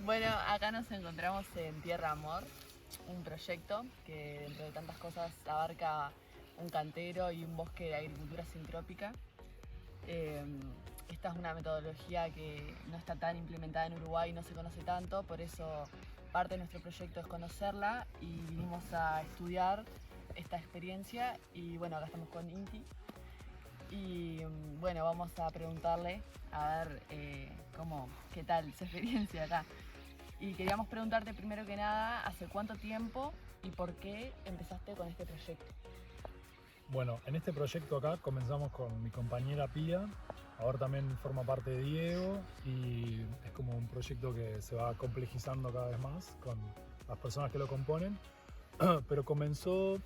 Bueno, acá nos encontramos en Tierra Amor, un proyecto que dentro de tantas cosas abarca un cantero y un bosque de agricultura sintrópica. Esta es una metodología que no está tan implementada en Uruguay, no se conoce tanto, por eso parte de nuestro proyecto es conocerla y vinimos a estudiar esta experiencia y bueno, acá estamos con Inti y bueno, vamos a preguntarle a ver qué tal su experiencia acá. Y queríamos preguntarte primero que nada, ¿hace cuánto tiempo y por qué empezaste con este proyecto? Bueno, en este proyecto acá comenzamos con mi compañera Pía, ahora también forma parte de Diego y es como un proyecto que se va complejizando cada vez más con las personas que lo componen, pero comenzó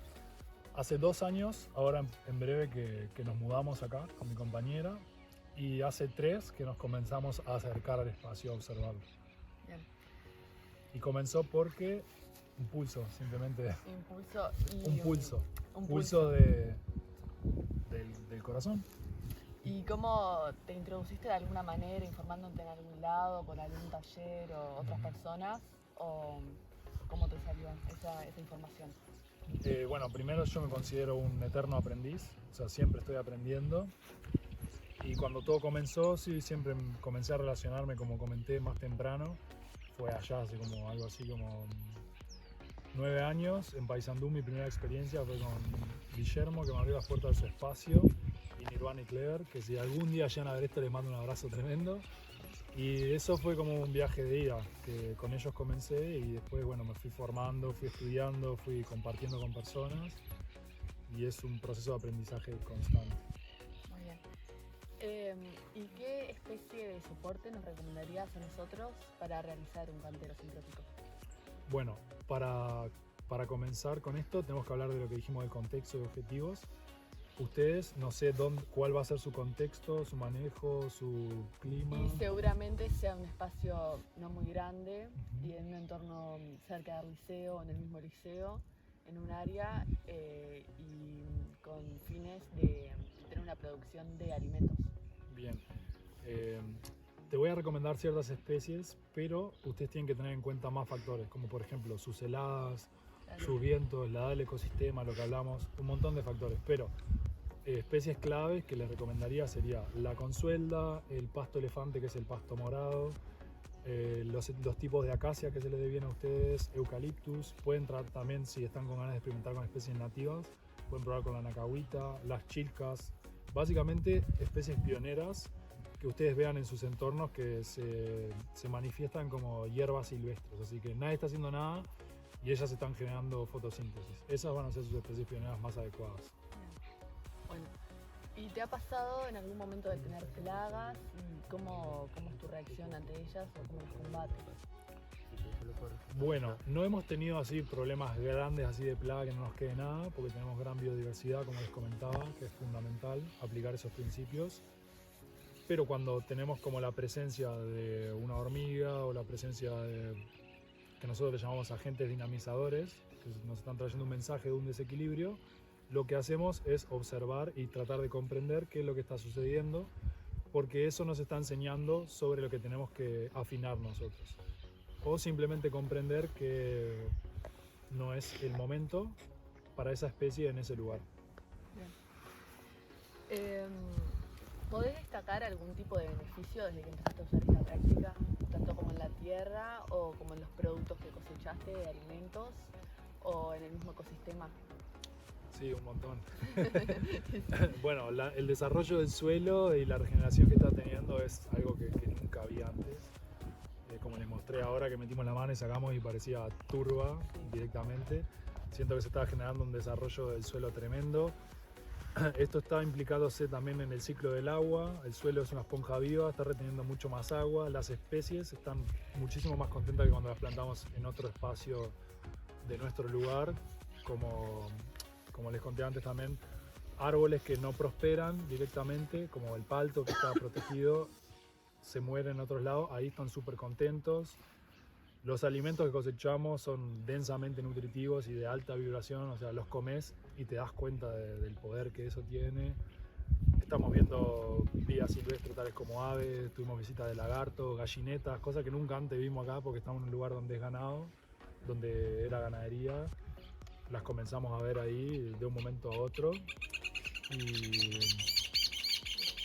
hace 2 años, ahora en breve que nos mudamos acá con mi compañera y hace 3 que nos comenzamos a acercar al espacio a observarlo. Bien. Y comenzó porque un pulso, simplemente. Impulso y... Un pulso. Un Pulso del corazón. ¿Y cómo te introduciste de alguna manera, informándote en algún lado, por algún taller o otras personas? ¿O cómo te salió esa información? Bueno, primero yo me considero un eterno aprendiz, o sea, siempre estoy aprendiendo. Y cuando todo comenzó, sí, siempre comencé a relacionarme, como comenté más temprano. Fue allá hace como algo así como 9 años. En Paysandú mi primera experiencia fue con Guillermo, que me abrió las puertas de su espacio, y Nirvana y Clever, que si algún día llegan a ver esto les mando un abrazo tremendo. Y eso fue como un viaje de ida, que con ellos comencé y después bueno, me fui formando, fui estudiando, fui compartiendo con personas y es un proceso de aprendizaje constante. Muy bien. ¿Y qué especie de soporte nos recomendarías a nosotros para realizar un cantero sintrópico? Bueno, para comenzar con esto tenemos que hablar de lo que dijimos del contexto y objetivos. Ustedes, no sé cuál va a ser su contexto, su manejo, su clima. Y seguramente sea un espacio no muy grande y en un entorno cerca del liceo, en el mismo liceo, en un área y con fines de tener una producción de alimentos. Bien. Te voy a recomendar ciertas especies, pero ustedes tienen que tener en cuenta más factores, como por ejemplo sus heladas, sus vientos, la edad del ecosistema, lo que hablamos, un montón de factores. Pero especies claves que les recomendaría sería la consuelda, el pasto elefante, que es el pasto morado, los tipos de acacia que se les dé bien a ustedes, eucaliptus. Pueden también, si están con ganas de experimentar con especies nativas, pueden probar con la nacahuita, las chilcas, básicamente especies pioneras que ustedes vean en sus entornos que se manifiestan como hierbas silvestres, así que nadie está haciendo nada y ellas están generando fotosíntesis. Esas van a ser sus especies pioneras más adecuadas. Bueno, ¿y te ha pasado en algún momento de tener plagas? ¿Y cómo es tu reacción ante ellas o cómo las combates? Bueno, no hemos tenido así problemas grandes así de plaga que no nos quede nada, porque tenemos gran biodiversidad, como les comentaba, que es fundamental aplicar esos principios. Pero cuando tenemos como la presencia de una hormiga o la presencia de, que nosotros le llamamos agentes dinamizadores, que nos están trayendo un mensaje de un desequilibrio, lo que hacemos es observar y tratar de comprender qué es lo que está sucediendo, porque eso nos está enseñando sobre lo que tenemos que afinar nosotros. O simplemente comprender que no es el momento para esa especie en ese lugar. Bien. ¿Podés destacar algún tipo de beneficio desde que empezaste a usar esta práctica, tanto como en la tierra o como en los productos que cosechaste de alimentos o en el mismo ecosistema? Sí, un montón. Bueno, el desarrollo del suelo y la regeneración que está teniendo es algo que nunca había antes. Como les mostré ahora que metimos la mano y sacamos y parecía turba directamente. Siento que se está generando un desarrollo del suelo tremendo. Esto está implicándose también en el ciclo del agua. El suelo es una esponja viva, está reteniendo mucho más agua. Las especies están muchísimo más contentas que cuando las plantamos en otro espacio de nuestro lugar, como les conté antes también, árboles que no prosperan directamente, como el palto que está protegido, se mueren en otros lados, ahí están súper contentos. Los alimentos que cosechamos son densamente nutritivos y de alta vibración, o sea, los comes y te das cuenta del poder que eso tiene. Estamos viendo vida silvestre tales como aves, tuvimos visitas de lagartos, gallinetas, cosas que nunca antes vimos acá porque estamos en un lugar donde es ganado, donde era ganadería. Las comenzamos a ver ahí de un momento a otro y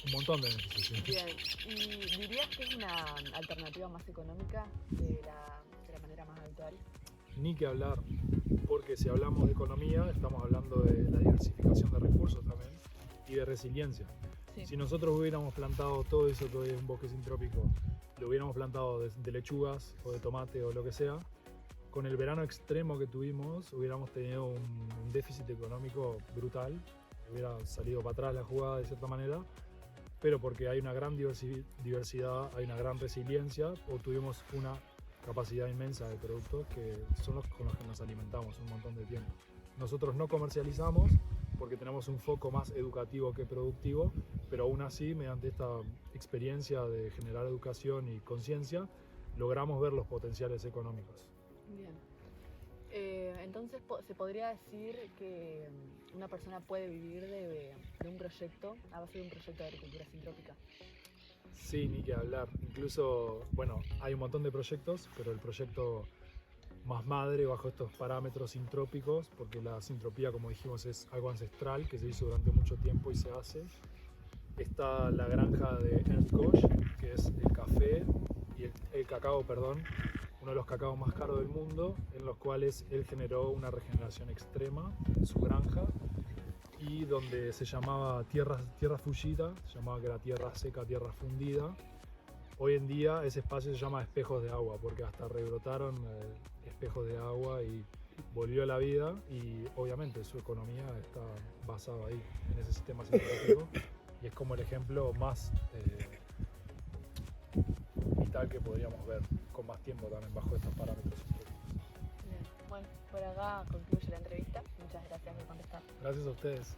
un montón de beneficios. Bien, ¿y dirías que es una alternativa más económica de la manera más habitual? Ni que hablar, porque si hablamos de economía estamos hablando de la diversificación de recursos también y de resiliencia. Sí. Si nosotros hubiéramos plantado todo eso que hoy es un bosque sintrópico, lo hubiéramos plantado de lechugas o de tomate o lo que sea, con el verano extremo que tuvimos hubiéramos tenido un déficit económico brutal, hubiera salido para atrás la jugada de cierta manera, pero porque hay una gran diversidad, hay una gran resiliencia, obtuvimos una capacidad inmensa de productos que son los con los que nos alimentamos un montón de tiempo. Nosotros no comercializamos porque tenemos un foco más educativo que productivo, pero aún así, mediante esta experiencia de generar educación y conciencia, logramos ver los potenciales económicos. Bien. Entonces, ¿se podría decir que una persona puede vivir de un proyecto, a base de un proyecto de agricultura sintrópica? Sí, ni que hablar. Incluso, bueno, hay un montón de proyectos, pero el proyecto más madre bajo estos parámetros sintrópicos, porque la sintropía, como dijimos, es algo ancestral que se hizo durante mucho tiempo y se hace. Está la granja de Ernst Gosch, que es el café y el cacao, perdón, uno de los cacaos más caros del mundo, en los cuales él generó una regeneración extrema en su granja y donde se llamaba tierra fullida, se llamaba que era tierra seca, tierra fundida. Hoy en día ese espacio se llama espejos de agua porque hasta rebrotaron espejos de agua y volvió a la vida y obviamente su economía está basada ahí, en ese sistema sintrópico y es como el ejemplo más vital que podríamos ver con más tiempo también bajo estos parámetros sintrópicos. Bien. Bueno, por acá concluye la entrevista. Muchas gracias por contestar. Gracias a ustedes.